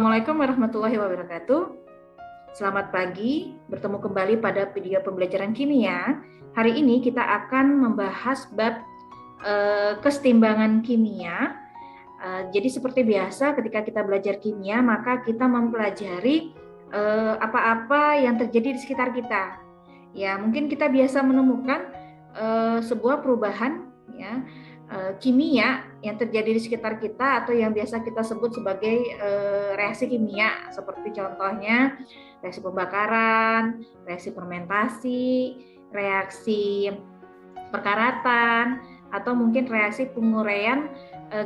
Assalamualaikum warahmatullahi wabarakatuh. Selamat pagi, bertemu kembali pada video pembelajaran kimia. Hari ini kita akan membahas bab kesetimbangan kimia. Jadi seperti biasa ketika kita belajar kimia, maka kita mempelajari apa-apa yang terjadi di sekitar kita. Ya, mungkin kita biasa menemukan sebuah perubahan ya kimia yang terjadi di sekitar kita atau yang biasa kita sebut sebagai reaksi kimia, seperti contohnya reaksi pembakaran, reaksi fermentasi, reaksi perkaratan, atau mungkin reaksi penguraian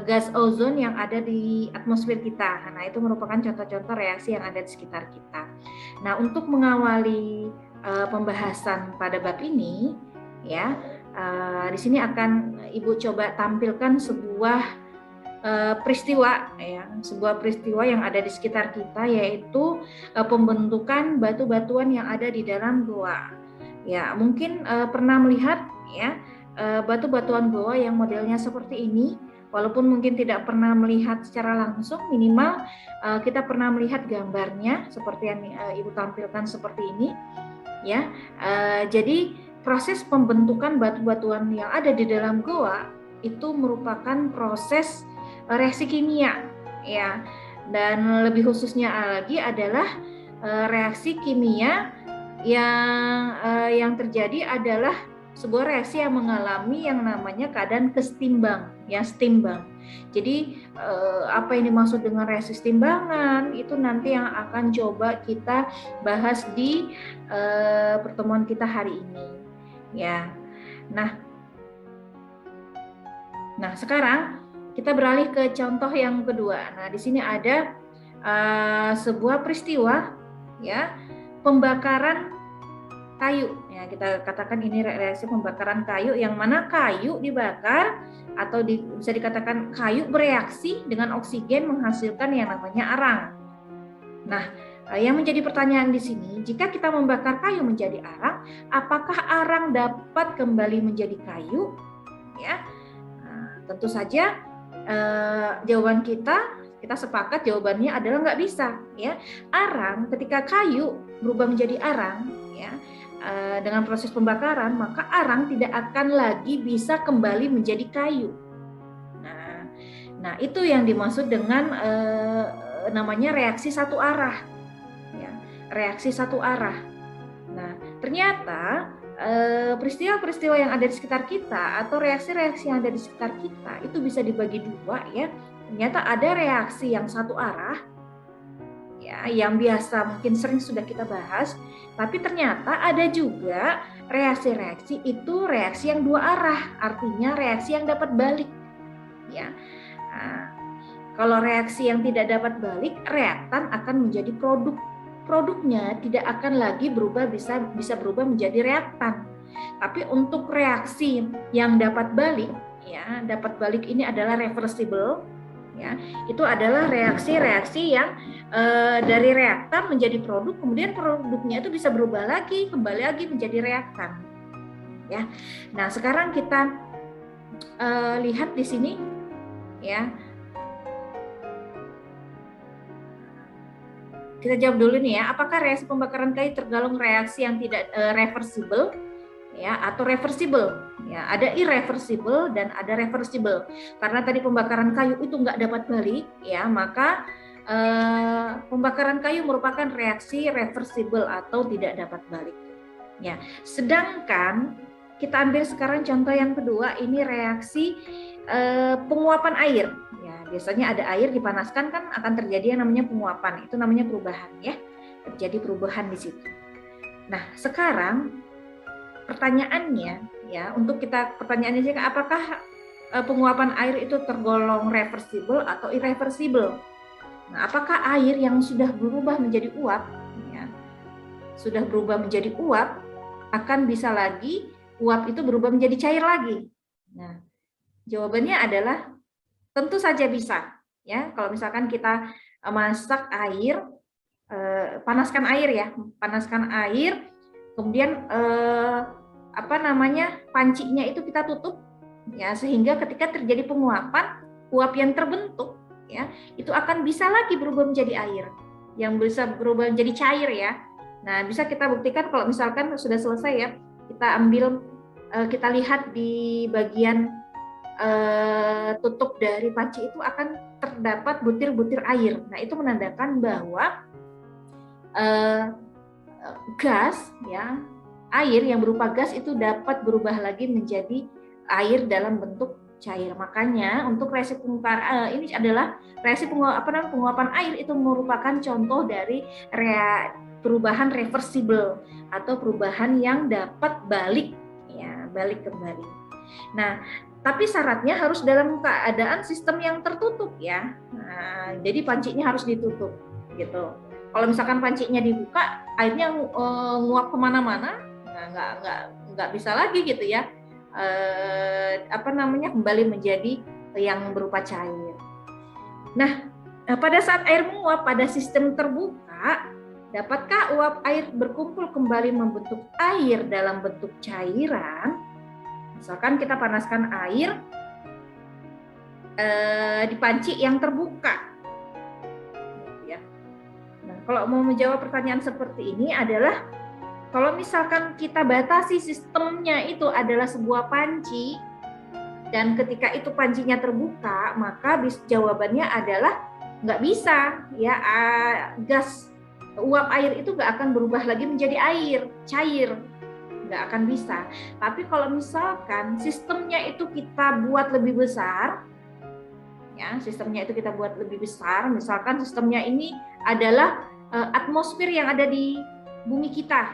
gas ozon yang ada di atmosfer kita. Nah, itu merupakan contoh-contoh reaksi yang ada di sekitar kita. Nah, untuk mengawali pembahasan pada bab ini, ya, di sini akan Ibu coba tampilkan sebuah peristiwa, ya, sebuah peristiwa yang ada di sekitar kita, yaitu pembentukan batu-batuan yang ada di dalam goa. Ya, mungkin pernah melihat ya batu-batuan goa yang modelnya seperti ini. Walaupun mungkin tidak pernah melihat secara langsung, minimal kita pernah melihat gambarnya seperti yang Ibu tampilkan seperti ini, ya. Jadi proses pembentukan batu-batuan yang ada di dalam goa itu merupakan proses reaksi kimia, ya. Dan lebih khususnya lagi adalah reaksi kimia yang terjadi adalah sebuah reaksi yang mengalami yang namanya keadaan kesetimbang, ya, setimbang. Jadi apa yang dimaksud dengan reaksi setimbangan itu nanti yang akan coba kita bahas di pertemuan kita hari ini, ya. Nah, sekarang kita beralih ke contoh yang kedua. Nah, di sini ada sebuah peristiwa, ya, pembakaran kayu. Ya, kita katakan ini reaksi pembakaran kayu, yang mana kayu dibakar atau bisa dikatakan kayu bereaksi dengan oksigen menghasilkan yang namanya arang. Nah, yang menjadi pertanyaan di sini, jika kita membakar kayu menjadi arang, apakah arang dapat kembali menjadi kayu? Ya, nah, tentu saja jawaban kita sepakat jawabannya adalah nggak bisa. Ya, arang ketika kayu berubah menjadi arang, ya, dengan proses pembakaran, maka arang tidak akan lagi bisa kembali menjadi kayu. Nah, itu yang dimaksud dengan namanya reaksi satu arah, ya, reaksi satu arah. Nah, ternyata peristiwa-peristiwa yang ada di sekitar kita atau reaksi-reaksi yang ada di sekitar kita itu bisa dibagi dua, ya. Ternyata ada reaksi yang satu arah, ya, yang biasa mungkin sering sudah kita bahas, tapi ternyata ada juga reaksi-reaksi itu reaksi yang dua arah, artinya reaksi yang dapat balik, ya. Nah, kalau reaksi yang tidak dapat balik, reaktan akan menjadi produk. Produknya tidak akan lagi berubah, bisa berubah menjadi reaktan. Tapi untuk reaksi yang dapat balik, ya, dapat balik ini adalah reversible, ya. Itu adalah reaksi-reaksi yang dari reaktan menjadi produk, kemudian produknya itu bisa berubah lagi, kembali lagi menjadi reaktan, ya. Nah, sekarang kita lihat di sini, ya. Kita jawab dulu nih, ya, apakah reaksi pembakaran kayu tergolong reaksi yang tidak reversible, ya, atau reversible? Ya, ada irreversible dan ada reversible. Karena tadi pembakaran kayu itu nggak dapat balik, ya, maka pembakaran kayu merupakan reaksi reversible atau tidak dapat balik. Ya, sedangkan kita ambil sekarang contoh yang kedua, ini reaksi penguapan air. Ya, biasanya ada air dipanaskan kan akan terjadi yang namanya penguapan, itu namanya perubahan, ya, terjadi perubahan di situ. Nah, sekarang pertanyaannya, ya, untuk kita pertanyaannya sih, apakah penguapan air itu tergolong reversible atau irreversible? Nah, apakah air yang sudah berubah menjadi uap, ya, sudah berubah menjadi uap, akan bisa lagi uap itu berubah menjadi cair lagi? Nah, jawabannya adalah tentu saja bisa, ya. Kalau misalkan kita masak air, panaskan air, ya, panaskan air, kemudian pancinya itu kita tutup, ya, sehingga ketika terjadi penguapan, uap yang terbentuk ya, itu akan bisa lagi berubah menjadi air, yang bisa berubah menjadi cair ya. Nah, bisa kita buktikan kalau misalkan sudah selesai ya, kita ambil, kita lihat di bagian tutup dari panci itu akan terdapat butir-butir air. Nah, itu menandakan bahwa gas ya, air yang berupa gas itu dapat berubah lagi menjadi air dalam bentuk cair. Makanya untuk reaksi penguapan ini adalah reaksi penguapan air itu merupakan contoh dari perubahan reversible atau perubahan yang dapat balik ya, balik kembali. Nah, tapi syaratnya harus dalam keadaan sistem yang tertutup ya. Nah, jadi pancinya harus ditutup gitu. Kalau misalkan pancinya dibuka, airnya nguap kemana-mana, nah, nggak bisa lagi gitu ya. Kembali menjadi yang berupa cair. Nah, pada saat air menguap pada sistem terbuka, dapatkah uap air berkumpul kembali membentuk air dalam bentuk cairan? Misalkan kita panaskan air di panci yang terbuka. Kalau mau menjawab pertanyaan seperti ini adalah kalau misalkan kita batasi sistemnya itu adalah sebuah panci dan ketika itu pancinya terbuka, maka jawabannya adalah nggak bisa ya, gas uap air itu nggak akan berubah lagi menjadi air cair, nggak akan bisa. Tapi kalau misalkan sistemnya itu kita buat lebih besar ya, sistemnya itu kita buat lebih besar, misalkan sistemnya ini adalah atmosfer yang ada di bumi kita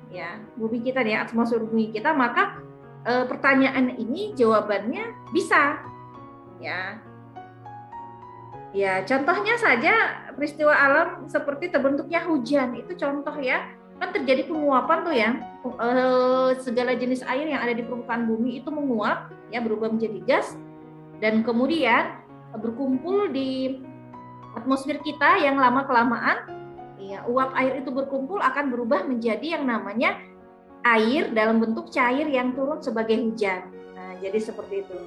ya, bumi kita ya, atmosfer bumi kita, maka pertanyaan ini jawabannya bisa ya. Ya, contohnya saja peristiwa alam seperti terbentuknya hujan, itu contoh ya, kan terjadi penguapan tuh ya, segala jenis air yang ada di permukaan bumi itu menguap ya, berubah menjadi gas dan kemudian berkumpul di atmosfer kita yang lama kelamaan ya, uap air itu berkumpul akan berubah menjadi yang namanya air dalam bentuk cair yang turun sebagai hujan. Nah, jadi seperti itu.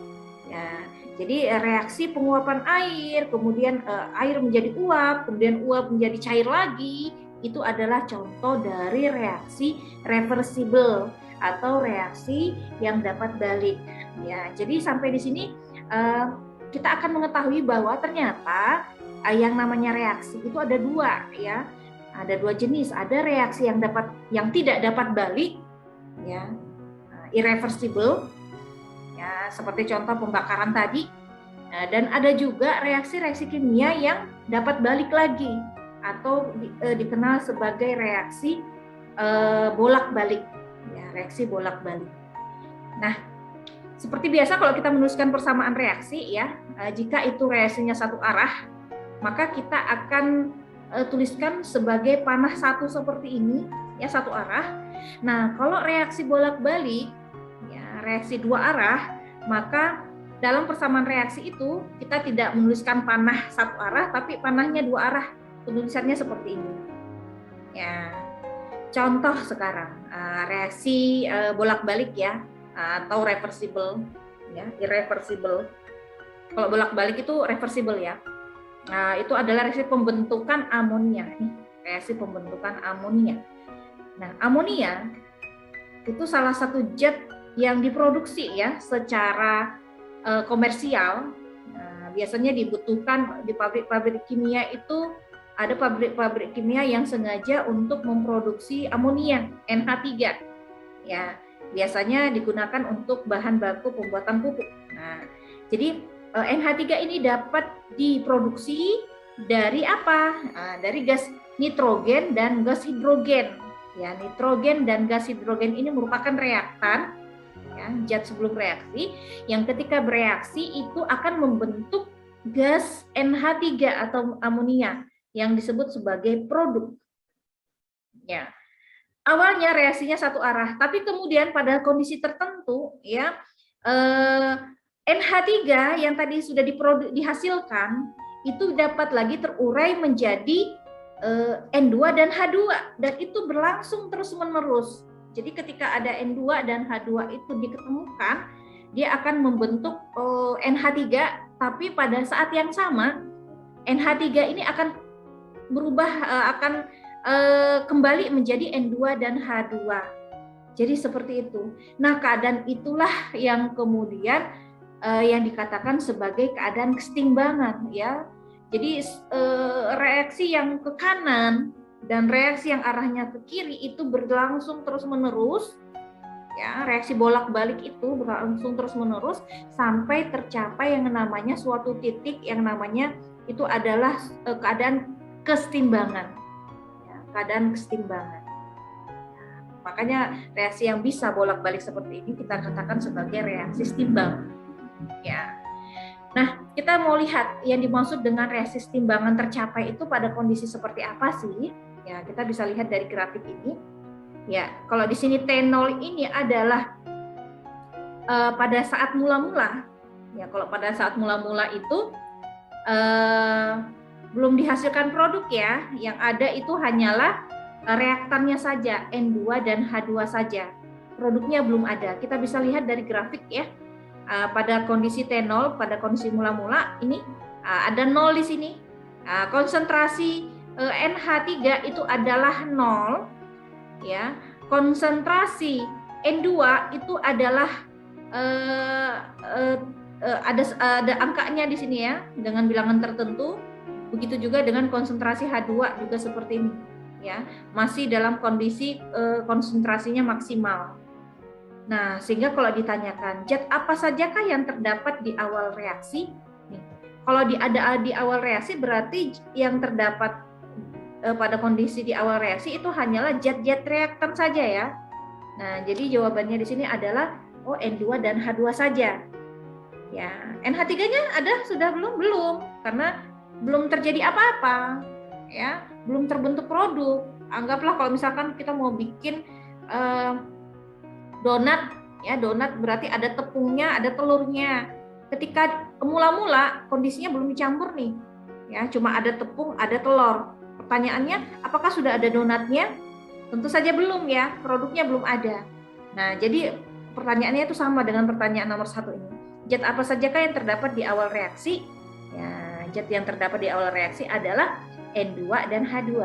Ya, jadi reaksi penguapan air, kemudian air menjadi uap, kemudian uap menjadi cair lagi, itu adalah contoh dari reaksi reversible atau reaksi yang dapat balik. Ya, jadi sampai di sini kita akan mengetahui bahwa ternyata yang namanya reaksi itu ada dua ya. Ada dua jenis, ada reaksi yang tidak dapat balik ya, irreversible ya, seperti contoh pembakaran tadi. Dan ada juga reaksi-reaksi kimia yang dapat balik lagi atau dikenal sebagai reaksi bolak-balik ya, reaksi bolak-balik. Nah, seperti biasa kalau kita menuliskan persamaan reaksi ya, jika itu reaksinya satu arah, maka kita akan tuliskan sebagai panah satu seperti ini ya, satu arah. Nah, kalau reaksi bolak-balik ya, reaksi dua arah, maka dalam persamaan reaksi itu kita tidak menuliskan panah satu arah tapi panahnya dua arah, penulisannya seperti ini ya. Contoh sekarang reaksi bolak-balik ya, atau reversible ya, irreversible. Kalau bolak-balik itu reversible ya. Nah, itu adalah reaksi pembentukan amonia. Reaksi pembentukan amonia. Nah, amonia itu salah satu zat yang diproduksi ya secara komersial. Nah, biasanya dibutuhkan di pabrik-pabrik kimia itu, ada pabrik-pabrik kimia yang sengaja untuk memproduksi amonia NH3. Ya, biasanya digunakan untuk bahan baku pembuatan pupuk. Nah, jadi NH3 ini dapat diproduksi dari apa? Dari gas nitrogen dan gas hidrogen. Ya, nitrogen dan gas hidrogen ini merupakan reaktan, ya, zat sebelum reaksi, yang ketika bereaksi itu akan membentuk gas NH3 atau amonia yang disebut sebagai produk. Ya, awalnya reaksinya satu arah, tapi kemudian pada kondisi tertentu, ya, NH3 yang tadi sudah dihasilkan itu dapat lagi terurai menjadi N2 dan H2 dan itu berlangsung terus-menerus. Jadi ketika ada N2 dan H2 itu diketemukan, dia akan membentuk NH3, tapi pada saat yang sama NH3 ini akan berubah, akan kembali menjadi N2 dan H2. Jadi seperti itu. Nah, keadaan itulah yang kemudian yang dikatakan sebagai keadaan kesetimbangan, ya. Jadi reaksi yang ke kanan dan reaksi yang arahnya ke kiri itu berlangsung terus-menerus, ya. Reaksi bolak-balik itu berlangsung terus-menerus sampai tercapai yang namanya suatu titik yang namanya itu adalah keadaan kesetimbangan, ya, keadaan kesetimbangan. Makanya reaksi yang bisa bolak-balik seperti ini kita katakan sebagai reaksi setimbang, ya. Nah, kita mau lihat yang dimaksud dengan reaksi setimbangan tercapai itu pada kondisi seperti apa sih? Ya, kita bisa lihat dari grafik ini. Ya, kalau di sini T0 ini adalah pada saat mula-mula. Ya, kalau pada saat mula-mula itu belum dihasilkan produk, ya. Yang ada itu hanyalah reaktannya saja, N2 dan H2 saja. Produknya belum ada. Kita bisa lihat dari grafik, ya. Pada kondisi T0, pada kondisi mula-mula ini ada 0 di sini. Konsentrasi NH3 itu adalah 0, ya. Konsentrasi N2 itu adalah ada angkanya di sini, ya, dengan bilangan tertentu. Begitu juga dengan konsentrasi H2 juga seperti ini, ya. Masih dalam kondisi konsentrasinya maksimal. Nah, sehingga kalau ditanyakan zat apa sajakah yang terdapat di awal reaksi? Nih, kalau ada di awal reaksi berarti yang terdapat pada kondisi di awal reaksi itu hanyalah zat-zat reaktan saja, ya. Nah, jadi jawabannya di sini adalah N2 dan H2 saja. Ya, NH3-nya ada sudah belum? Belum, karena belum terjadi apa-apa, ya, belum terbentuk produk. Anggaplah kalau misalkan kita mau bikin donat, ya, donat berarti ada tepungnya, ada telurnya. Ketika mula-mula kondisinya belum dicampur nih, ya, cuma ada tepung, ada telur. Pertanyaannya, apakah sudah ada donatnya? Tentu saja belum, ya, produknya belum ada. Nah, jadi pertanyaannya itu sama dengan pertanyaan nomor 1 ini. Zat apa sajakah yang terdapat di awal reaksi? Ya, zat yang terdapat di awal reaksi adalah N2 dan H2.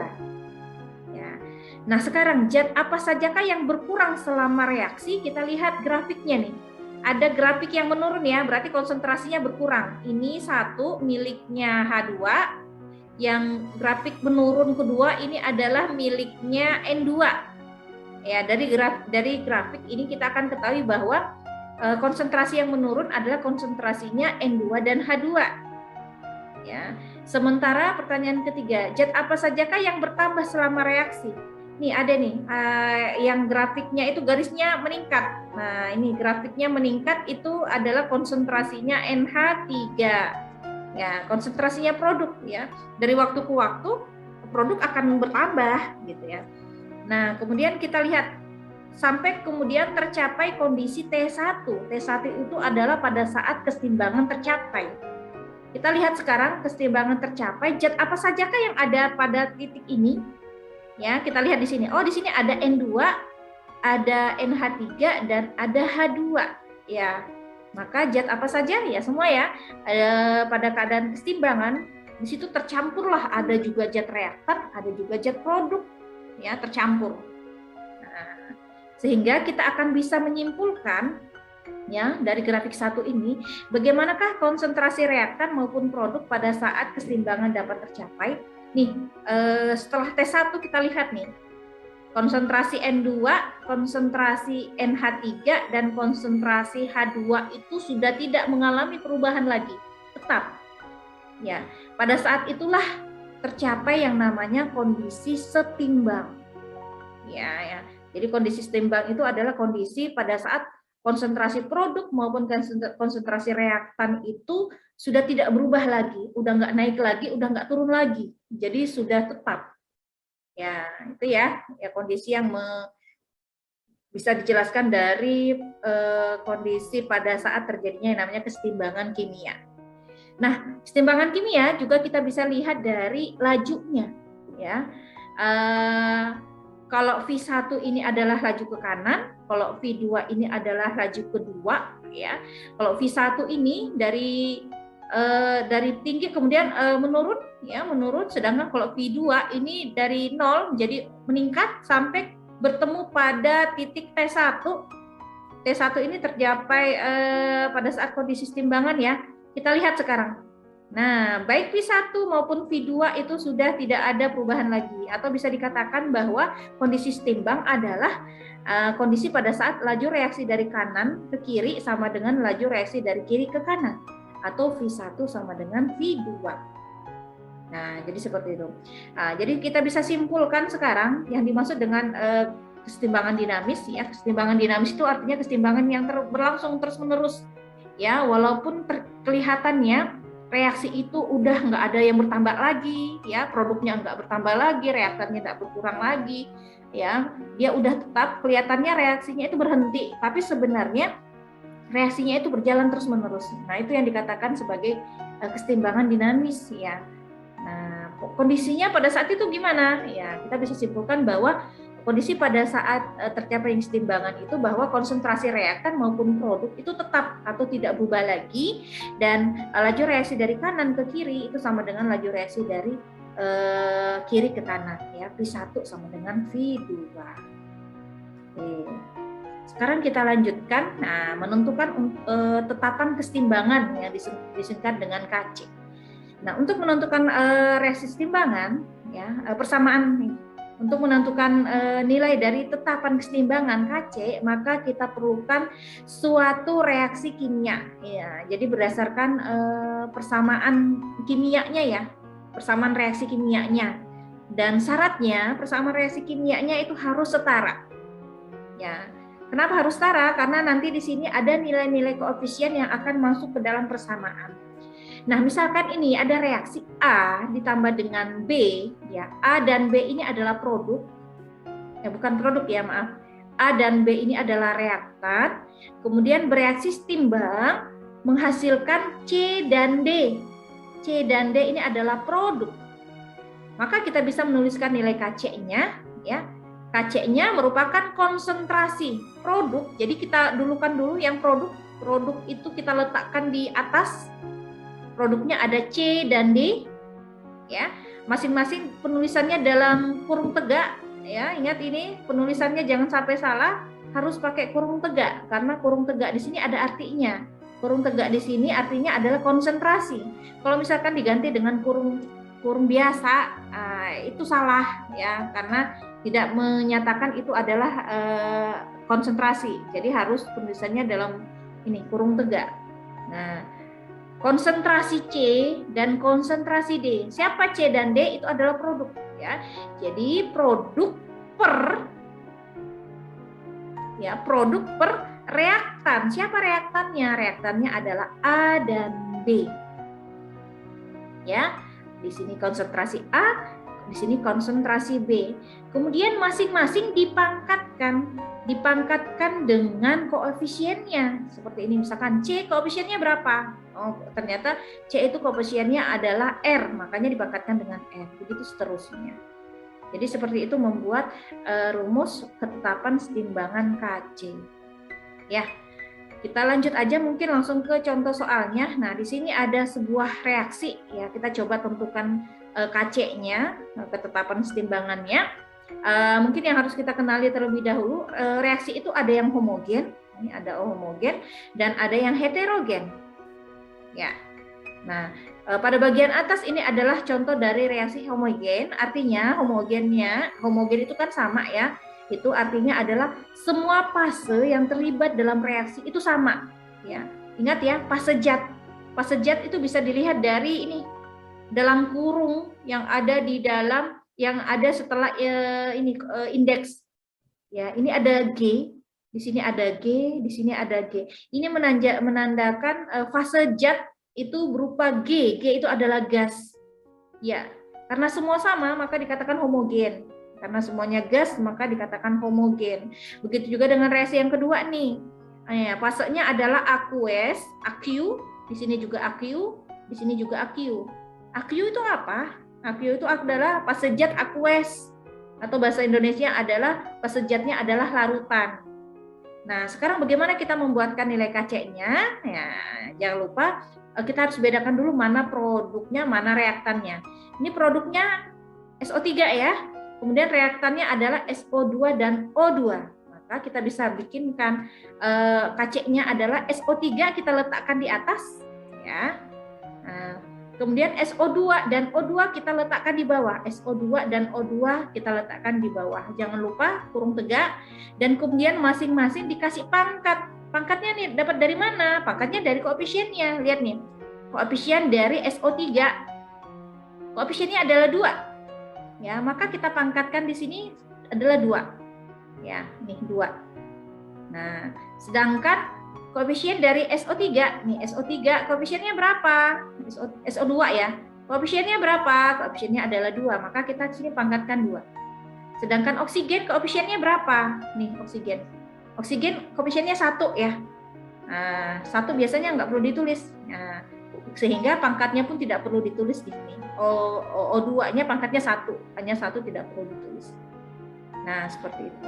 Nah, sekarang zat apa sajakah yang berkurang selama reaksi? Kita lihat grafiknya nih. Ada grafik yang menurun, ya, berarti konsentrasinya berkurang. Ini satu miliknya H2, yang grafik menurun kedua ini adalah miliknya N2. Ya, dari grafik ini kita akan ketahui bahwa konsentrasi yang menurun adalah konsentrasinya N2 dan H2. Ya. Sementara pertanyaan ketiga, zat apa sajakah yang bertambah selama reaksi? Nih ada nih, yang grafiknya itu garisnya meningkat. Nah, ini grafiknya meningkat itu adalah konsentrasinya NH3. Ya, konsentrasinya produk, ya. Dari waktu ke waktu produk akan bertambah gitu, ya. Nah, kemudian kita lihat sampai kemudian tercapai kondisi T1. T1 itu adalah pada saat kesetimbangan tercapai. Kita lihat sekarang kesetimbangan tercapai, zat apa sajakah yang ada pada titik ini? Ya, kita lihat di sini. Di sini ada N2, ada NH3 dan ada H2, ya. Maka zat apa saja? Ya, semua, ya. Pada keadaan kesetimbangan di situ tercampurlah, ada juga zat reaktan, ada juga zat produk, ya, tercampur. Nah, sehingga kita akan bisa menyimpulkan, ya, dari grafik 1 ini, bagaimanakah konsentrasi reaktan maupun produk pada saat kesetimbangan dapat tercapai. Nih, setelah T1 kita lihat nih, konsentrasi N2, konsentrasi NH3, dan konsentrasi H2 itu sudah tidak mengalami perubahan lagi, tetap. Ya, pada saat itulah tercapai yang namanya kondisi setimbang. Ya. Jadi kondisi setimbang itu adalah kondisi pada saat konsentrasi produk maupun konsentrasi reaktan itu sudah tidak berubah lagi, udah nggak naik lagi, udah nggak turun lagi, jadi sudah tetap. Ya, itu, ya kondisi yang bisa dijelaskan dari kondisi pada saat terjadinya yang namanya kesetimbangan kimia. Nah, kesetimbangan kimia juga kita bisa lihat dari lajunya, ya. Kalau V1 ini adalah laju ke kanan, kalau V2 ini adalah laju kedua, ya. Kalau V1 ini dari tinggi kemudian menurun, ya menurun, sedangkan kalau V2 ini dari 0 jadi meningkat sampai bertemu pada titik T1. T1 ini tercapai pada saat kondisi timbangan ya. Kita lihat sekarang. Nah, baik V1 maupun V2 itu sudah tidak ada perubahan lagi, atau bisa dikatakan bahwa kondisi setimbang adalah kondisi pada saat laju reaksi dari kanan ke kiri sama dengan laju reaksi dari kiri ke kanan, atau V1 sama dengan V2. Nah, jadi seperti itu. Nah, jadi kita bisa simpulkan sekarang yang dimaksud dengan kesetimbangan dinamis ya. Kesetimbangan dinamis itu artinya kesetimbangan yang berlangsung terus-menerus ya, walaupun kelihatannya reaksi itu udah nggak ada yang bertambah lagi ya, produknya nggak bertambah lagi, reaktannya nggak berkurang lagi ya, dia udah tetap kelihatannya reaksinya itu berhenti, tapi sebenarnya reaksinya itu berjalan terus-menerus. Nah, itu yang dikatakan sebagai kesetimbangan dinamis ya. Nah, kondisinya pada saat itu gimana? Ya, kita bisa simpulkan bahwa kondisi pada saat tercapai kesetimbangan itu bahwa konsentrasi reaktan maupun produk itu tetap atau tidak berubah lagi, dan laju reaksi dari kanan ke kiri itu sama dengan laju reaksi dari kiri ke kanan ya, V1 sama dengan V2. Oke. Sekarang kita lanjutkan, nah menentukan tetapan kesetimbangan yang disingkat dengan KC. Nah, untuk menentukan reaksi kesetimbangan ya, persamaan nih. Untuk menentukan nilai dari tetapan kesetimbangan KC, maka kita perlukan suatu reaksi kimia. Ya, jadi berdasarkan persamaan kimianya ya, persamaan reaksi kimianya. Dan syaratnya persamaan reaksi kimianya itu harus setara. Ya, kenapa harus setara? Karena nanti di sini ada nilai-nilai koefisien yang akan masuk ke dalam persamaan. Nah, misalkan ini ada reaksi A ditambah dengan B, ya A dan B ini adalah produk, bukan produk ya maaf, A dan B ini adalah reaktan, kemudian bereaksi setimbang menghasilkan C dan D. C dan D ini adalah produk. Maka kita bisa menuliskan nilai KC-nya, ya. KC-nya merupakan konsentrasi produk. Jadi kita dulukan dulu yang produk. Produk itu kita letakkan di atas. Produknya ada C dan D, ya. Masing-masing penulisannya dalam kurung tegak, ya. Ingat ini penulisannya jangan sampai salah, harus pakai kurung tegak karena kurung tegak di sini ada artinya. Kurung tegak di sini artinya adalah konsentrasi. Kalau misalkan diganti dengan kurung biasa, itu salah, ya, karena tidak menyatakan itu adalah konsentrasi. Jadi harus penulisannya dalam ini kurung tegak. Nah, konsentrasi C dan konsentrasi D. Siapa C dan D? Itu adalah produk ya. Jadi produk per reaktan. Siapa reaktannya? Reaktannya adalah A dan B. Ya. Di sini konsentrasi A, di sini konsentrasi B. Kemudian masing-masing dipangkatkan dengan koefisiennya. Seperti ini, misalkan C koefisiennya berapa? Oh, ternyata C itu koefisiennya adalah R, makanya dipangkatkan dengan R. Begitu seterusnya. Jadi seperti itu membuat rumus ketetapan setimbangan KC. Ya, kita lanjut aja mungkin langsung ke contoh soalnya. Nah, di sini ada sebuah reaksi ya. Kita coba tentukan KC-nya, ketetapan setimbangannya. Mungkin yang harus kita kenali terlebih dahulu, reaksi itu ada yang homogen, ini ada homogen, dan ada yang heterogen. Ya. Nah, pada bagian atas ini adalah contoh dari reaksi homogen, artinya homogen itu kan sama ya. Itu artinya adalah semua fase yang terlibat dalam reaksi itu sama, ya. Ingat ya, fase zat. Fase zat itu bisa dilihat dari ini, dalam kurung yang ada di dalam, yang ada setelah indeks. Ya, ini ada G, di sini ada G, di sini ada G. Ini menandakan fase zat itu berupa G. G itu adalah gas. Ya, karena semua sama maka dikatakan homogen. Karena semuanya gas maka dikatakan homogen. Begitu juga dengan reaksi yang kedua nih. Fasenya adalah aqueous, AQ, di sini juga AQ, di sini juga AQ. AQ itu apa? AQ itu adalah fase zat aqueous, atau bahasa Indonesia adalah fase zatnya adalah larutan. Nah, sekarang bagaimana kita membuatkan nilai KC-nya? Ya, jangan lupa kita harus bedakan dulu mana produknya, mana reaktannya. Ini produknya SO3 ya, kemudian reaktannya adalah SO2 dan O2. Maka kita bisa bikinkan KC-nya adalah SO3 kita letakkan di atas, ya. Nah, kemudian SO2 dan O2 kita letakkan di bawah. SO2 dan O2 kita letakkan di bawah. Jangan lupa kurung tegak, dan kemudian masing-masing dikasih pangkat. Pangkatnya nih dapat dari mana? Pangkatnya dari koefisiennya. Lihat nih, koefisien dari SO3. Koefisiennya adalah 2. Ya, maka kita pangkatkan di sini adalah 2. Ya, nih 2. Nah, sedangkan koefisien dari SO3, nih SO3 koefisiennya berapa? SO2 ya. Koefisiennya berapa? Koefisiennya adalah 2, maka kita sini pangkatkan 2. Sedangkan oksigen koefisiennya berapa? Nih oksigen. Oksigen koefisiennya 1 ya. Nah, 1 biasanya nggak perlu ditulis. Nah, sehingga pangkatnya pun tidak perlu ditulis di sini. O2-nya pangkatnya 1, hanya 1 tidak perlu ditulis. Nah, seperti itu.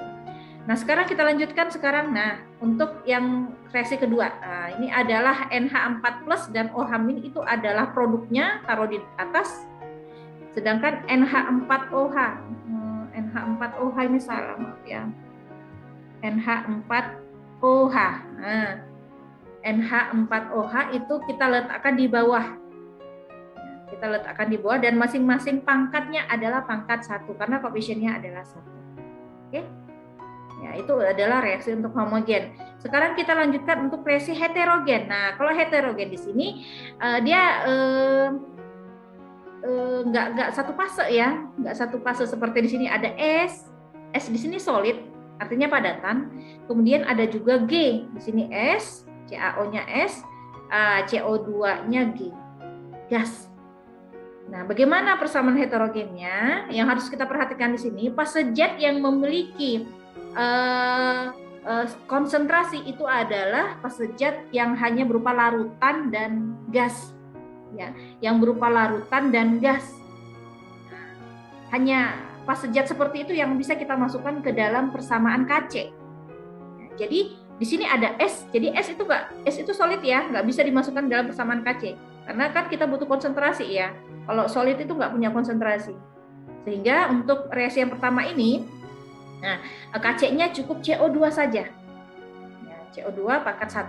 Nah, sekarang kita lanjutkan sekarang. Nah, untuk yang reaksi kedua. Nah, ini adalah NH4+ dan OH- itu adalah produknya, taruh di atas. Sedangkan NH4OH. NH4OH ini salah, maaf ya. NH4OH. Nah, NH4OH itu kita letakkan di bawah. Kita letakkan di bawah dan masing-masing pangkatnya adalah pangkat 1 karena koefisiennya adalah 1. Oke. Ya, itu adalah reaksi untuk homogen. Sekarang kita lanjutkan untuk reaksi heterogen. Nah, kalau heterogen di sini dia nggak satu fase ya, nggak satu fase seperti di sini ada S. S di sini solid, artinya padatan. Kemudian ada juga G. Di sini S, CaO-nya S, CO2-nya G, gas. Nah, bagaimana persamaan heterogennya? Yang harus kita perhatikan di sini, fase Z yang memiliki konsentrasi itu adalah fase Z yang hanya berupa larutan dan gas, ya, yang berupa larutan dan gas. Hanya fase Z seperti itu yang bisa kita masukkan ke dalam persamaan KC. Nah, jadi di sini ada S, jadi S itu solid ya, nggak bisa dimasukkan dalam persamaan KC, karena kan kita butuh konsentrasi ya. Kalau solid itu nggak punya konsentrasi, sehingga untuk reaksi yang pertama ini, nah KC-nya cukup CO2 saja, ya, CO2 pangkat 1.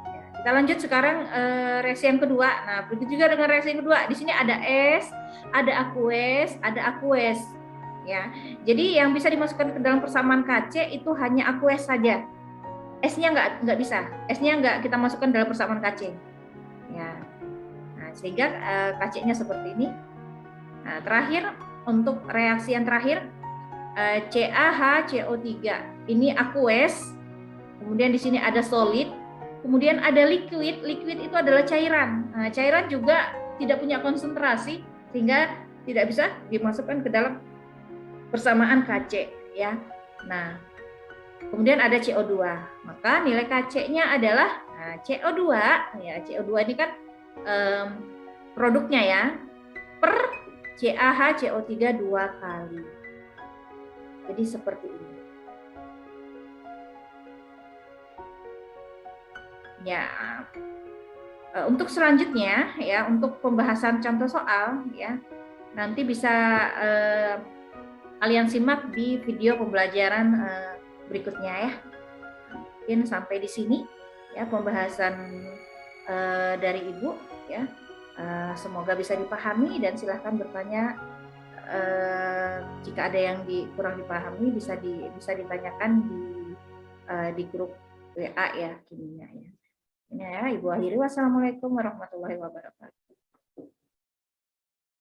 Ya, kita lanjut sekarang reaksi yang kedua. Nah, begitu juga dengan reaksi yang kedua. Di sini ada S, ada aqueous, ya. Jadi yang bisa dimasukkan ke dalam persamaan KC itu hanya aqueous saja. S-nya nggak bisa. S-nya nggak kita masukkan dalam persamaan KC. Ya. Nah, sehingga KC-nya seperti ini. Nah, terakhir untuk reaksi yang terakhir CaHCO3. Ini aqueous. Kemudian di sini ada solid. Kemudian ada liquid. Liquid itu adalah cairan. Nah, cairan juga tidak punya konsentrasi sehingga tidak bisa dimasukkan ke dalam persamaan KC ya. Nah, kemudian ada CO2. Maka nilai KC-nya adalah CO2 ya. CO2 ini kan produknya ya, per CaHCO3 2 kali. Jadi seperti ini. Ya. Untuk selanjutnya ya, untuk pembahasan contoh soal ya, nanti bisa kalian simak di video pembelajaran berikutnya ya. Mungkin sampai di sini ya pembahasan dari Ibu ya. Semoga bisa dipahami dan silahkan bertanya jika ada yang kurang dipahami bisa ditanyakan di grup WA ya kimia ya. Ini ya Ibu akhiri, wassalamualaikum warahmatullahi wabarakatuh.